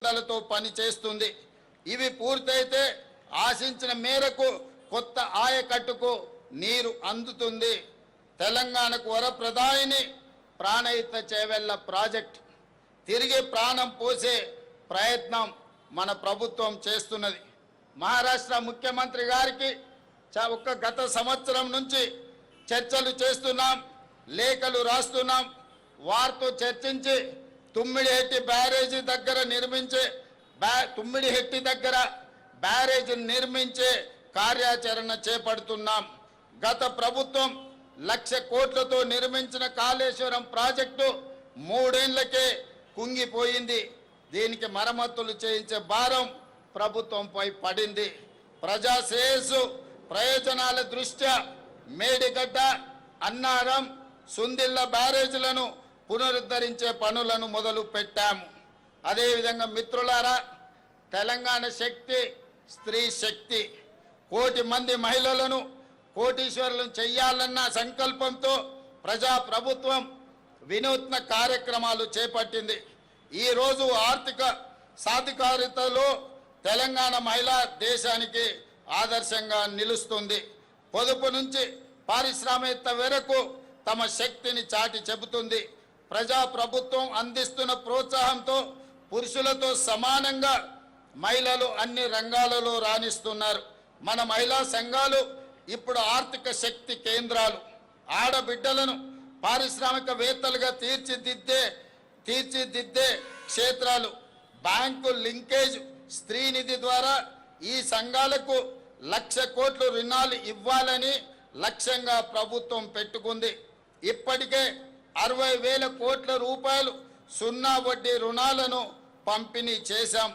తో పని చేస్తుంది. ఇవి పూర్తయితే ఆశించిన మేరకు కొత్త ఆయకట్టుకు నీరు అందుతుంది. తెలంగాణకు వరప్రదాయిని ప్రాణహిత చేవెళ్ల ప్రాజెక్ట్ తిరిగి ప్రాణం పోసే ప్రయత్నం మన ప్రభుత్వం చేస్తున్నది. మహారాష్ట్ర ముఖ్యమంత్రి గారికి గత సంవత్సరం నుంచి చర్చలు చేస్తున్నాం, లేఖలు రాస్తున్నాం. వారితో చర్చించి తుమ్మిడిహెట్టి బ్యారేజీ దగ్గర నిర్మించే కార్యాచరణ చేపడుతున్నాం. గత ప్రభుత్వం 1,00,000 కోట్లతో నిర్మించిన కాళేశ్వరం ప్రాజెక్టు 3 ఏళ్లకే కుంగిపోయింది. దీనికి మరమ్మతులు చేయించే భారం ప్రభుత్వంపై పడింది. ప్రజా శ్రేయస్సు ప్రయోజనాల దృష్ట్యా మేడిగడ్డ, అన్నారం, సుందిళ్ల బ్యారేజీలను పునరుద్ధరించే పనులను మొదలు పెట్టాము. అదేవిధంగా మిత్రులారా, తెలంగాణ శక్తి స్త్రీ శక్తి. 1 కోటి మంది మహిళలను కోటీశ్వరులను చేయాలన్న సంకల్పంతో ప్రజా ప్రభుత్వం వినూత్న కార్యక్రమాలు చేపట్టింది. ఈరోజు ఆర్థిక సాధికారితలో తెలంగాణ మహిళ దేశానికి ఆదర్శంగా నిలుస్తుంది. పొదుపు నుంచి పారిశ్రామికత వరకు తమ శక్తిని చాటి చెబుతుంది. ప్రజా ప్రభుత్వం అందిస్తున్న ప్రోత్సాహంతో పురుషులతో సమానంగా మహిళలు అన్ని రంగాలలో రాణిస్తున్నారు. మన మహిళా సంఘాలు ఇప్పుడు ఆర్థిక శక్తి కేంద్రాలు. ఆడబిడ్డలను పారిశ్రామికవేత్తలుగా తీర్చిదిద్దే క్షేత్రాలు. బ్యాంకు లింకేజ్ స్త్రీ నిధి ద్వారా ఈ సంఘాలకు 1,00,000 కోట్ల రుణాలు ఇవ్వాలని లక్ష్యంగా ప్రభుత్వం పెట్టుకుంది. ఇప్పటికే 60,000 కోట్ల రూపాయలు సున్నా వడ్డీ రుణాలను పంపిణీ చేశాం.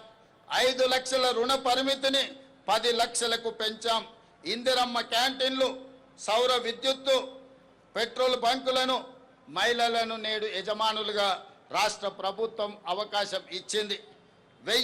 5 లక్షల రుణ పరిమితిని 10 లక్షలకు పెంచాం. ఇందిరమ్మ క్యాంటీన్లు, సౌర విద్యుత్తు, పెట్రోల్ బంకులను మహిళలను నేడు యజమానులుగా రాష్ట్ర ప్రభుత్వం అవకాశం ఇచ్చింది. 1000